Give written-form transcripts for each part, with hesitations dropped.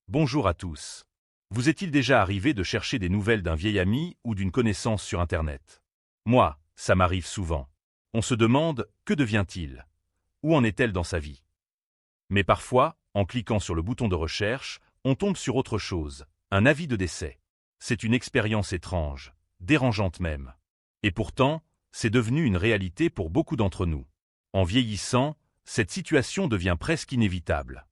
Bonjour à tous. Vous est-il déjà arrivé de chercher des nouvelles d'un vieil ami ou d'une connaissance sur Internet? Moi, ça m'arrive souvent. On se demande, que devient-il? Où en est-elle dans sa vie? Mais parfois, en cliquant sur le bouton de recherche, on tombe sur autre chose, un avis de décès. C'est une expérience étrange, dérangeante même. Et pourtant, c'est devenu une réalité pour beaucoup d'entre nous. En vieillissant, cette situation devient presque inévitable.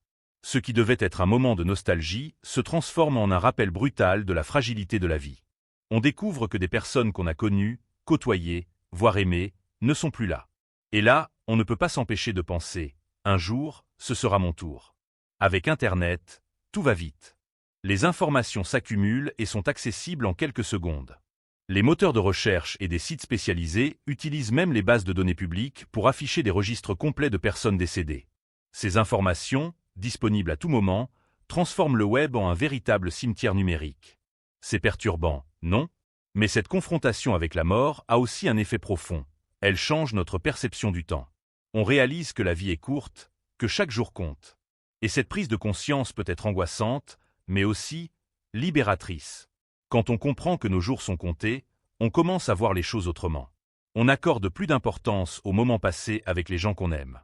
Ce qui devait être un moment de nostalgie se transforme en un rappel brutal de la fragilité de la vie. On découvre que des personnes qu'on a connues, côtoyées, voire aimées, ne sont plus là. Et là, on ne peut pas s'empêcher de penser, un jour, ce sera mon tour. Avec Internet, tout va vite. Les informations s'accumulent et sont accessibles en quelques secondes. Les moteurs de recherche et des sites spécialisés utilisent même les bases de données publiques pour afficher des registres complets de personnes décédées. Ces informations, disponibles à tout moment, transforment le web en un véritable cimetière numérique. C'est perturbant, non? Mais cette confrontation avec la mort a aussi un effet profond. Elle change notre perception du temps. On réalise que la vie est courte, que chaque jour compte. Et cette prise de conscience peut être angoissante, mais aussi libératrice. Quand on comprend que nos jours sont comptés, on commence à voir les choses autrement. On accorde plus d'importance aux moments passés avec les gens qu'on aime.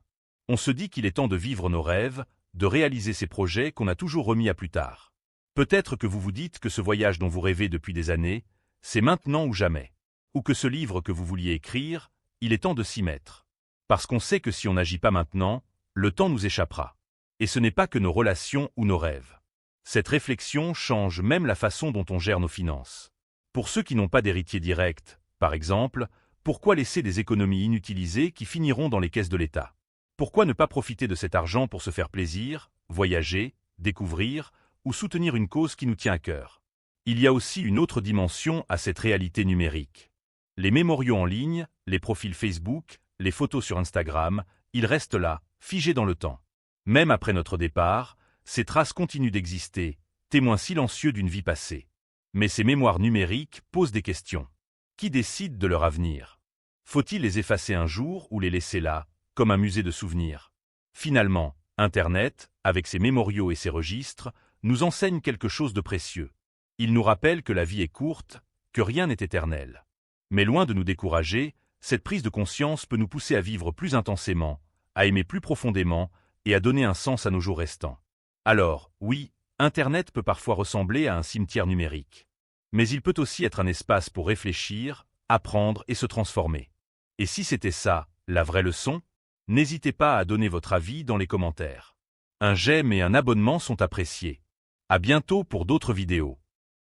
On se dit qu'il est temps de vivre nos rêves, de réaliser ces projets qu'on a toujours remis à plus tard. Peut-être que vous vous dites que ce voyage dont vous rêvez depuis des années, c'est maintenant ou jamais. Ou que ce livre que vous vouliez écrire, il est temps de s'y mettre. Parce qu'on sait que si on n'agit pas maintenant, le temps nous échappera. Et ce n'est pas que nos relations ou nos rêves. Cette réflexion change même la façon dont on gère nos finances. Pour ceux qui n'ont pas d'héritier direct, par exemple, pourquoi laisser des économies inutilisées qui finiront dans les caisses de l'État? Pourquoi ne pas profiter de cet argent pour se faire plaisir, voyager, découvrir ou soutenir une cause qui nous tient à cœur? Il y a aussi une autre dimension à cette réalité numérique. Les mémoriaux en ligne, les profils Facebook, les photos sur Instagram, ils restent là, figés dans le temps. Même après notre départ, ces traces continuent d'exister, témoins silencieux d'une vie passée. Mais ces mémoires numériques posent des questions. Qui décide de leur avenir? Faut-il les effacer un jour ou les laisser là, comme un musée de souvenirs? Finalement, Internet, avec ses mémoriaux et ses registres, nous enseigne quelque chose de précieux. Il nous rappelle que la vie est courte, que rien n'est éternel. Mais loin de nous décourager, cette prise de conscience peut nous pousser à vivre plus intensément, à aimer plus profondément et à donner un sens à nos jours restants. Alors, oui, Internet peut parfois ressembler à un cimetière numérique. Mais il peut aussi être un espace pour réfléchir, apprendre et se transformer. Et si c'était ça, la vraie leçon? N'hésitez pas à donner votre avis dans les commentaires. Un j'aime et un abonnement sont appréciés. À bientôt pour d'autres vidéos.